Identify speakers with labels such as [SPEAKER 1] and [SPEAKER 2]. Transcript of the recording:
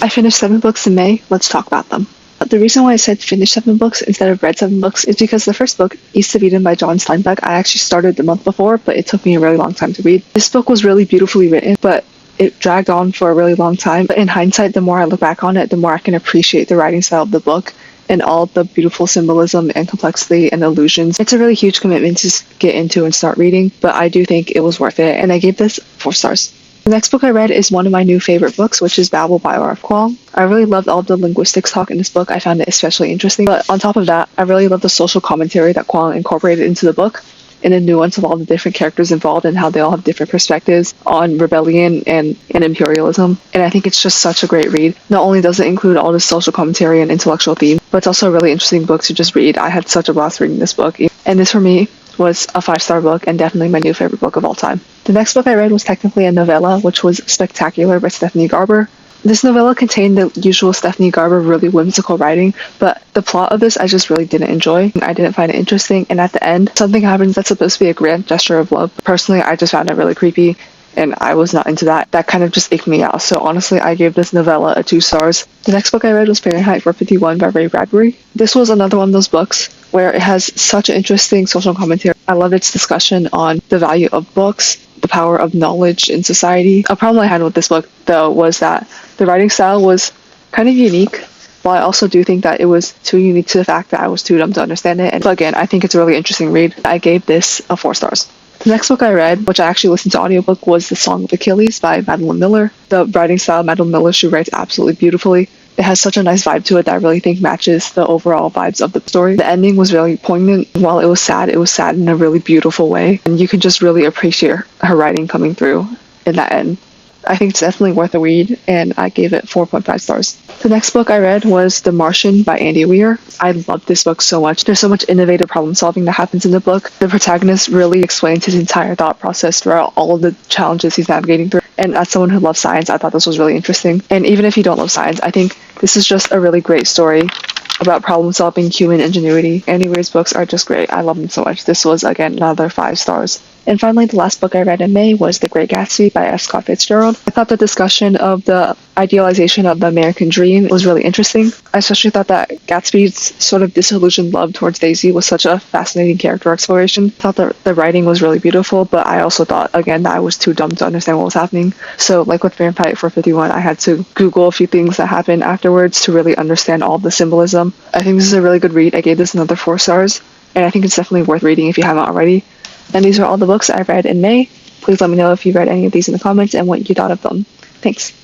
[SPEAKER 1] I finished 7 books in May. Let's talk about them. The reason why I said finish 7 books instead of read 7 books is because the first book, East of Eden by John Steinbeck, I actually started the month before, but it took me a really long time to read. This book was really beautifully written, but it dragged on for a really long time. But in hindsight, the more I look back on it, the more I can appreciate the writing style of the book and all the beautiful symbolism and complexity and illusions. It's a really huge commitment to get into and start reading, but I do think it was worth it, and I gave this 4 stars. The next book I read is one of my new favorite books, which is Babel by R.F. Kuang. I really loved all of the linguistics talk in this book. I found it especially interesting. But on top of that, I really love the social commentary that Kuang incorporated into the book and the nuance of all the different characters involved and how they all have different perspectives on rebellion and imperialism. And I think it's just such a great read. Not only does it include all the social commentary and intellectual themes, but it's also a really interesting book to just read. I had such a blast reading this book. And this for me was a 5-star book and definitely my new favorite book of all time. The next book I read was technically a novella, which was Spectacular by Stephanie Garber. This novella contained the usual Stephanie Garber really whimsical writing, but the plot of this I just really didn't enjoy. I didn't find it interesting, and at the end, something happens that's supposed to be a grand gesture of love. Personally, I just found it really creepy, and I was not into that. That kind of just icked me out, so honestly, I gave this novella a 2 stars. The next book I read was Fahrenheit 451 by Ray Bradbury. This was another one of those books where it has such an interesting social commentary. I love its discussion on the value of books, the power of knowledge in society. A problem I had with this book, though, was that the writing style was kind of unique, but I also do think that it was too unique to the fact that I was too dumb to understand it. And again, I think it's a really interesting read. I gave this a 4 stars. The next book I read, which I actually listened to audiobook, was The Song of Achilles by Madeline Miller. The writing style of Madeline Miller, she writes absolutely beautifully. It has such a nice vibe to it that I really think matches the overall vibes of the story. The ending was really poignant. While it was sad in a really beautiful way. And you can just really appreciate her writing coming through in that end. I think it's definitely worth a read, and I gave it 4.5 stars. The next book I read was The Martian by Andy Weir. I love this book so much. There's so much innovative problem solving that happens in the book. The protagonist really explains his entire thought process throughout all of the challenges he's navigating through. And as someone who loves science, I thought this was really interesting. And even if you don't love science, I think this is just a really great story about problem solving, human ingenuity. Andy Weir's books are just great. I love them so much. This was, again, another 5 stars. And finally, the last book I read in May was The Great Gatsby by F. Scott Fitzgerald. I thought the discussion of the idealization of the American dream was really interesting. I especially thought that Gatsby's sort of disillusioned love towards Daisy was such a fascinating character exploration. I thought that the writing was really beautiful, but I also thought, again, that I was too dumb to understand what was happening. So like with Fahrenheit 451, I had to Google a few things that happened afterwards to really understand all the symbolism. I think this is a really good read. I gave this another 4 stars, and I think it's definitely worth reading if you haven't already. And these are all the books I've read in May. Please let me know if you read any of these in the comments and what you thought of them. Thanks.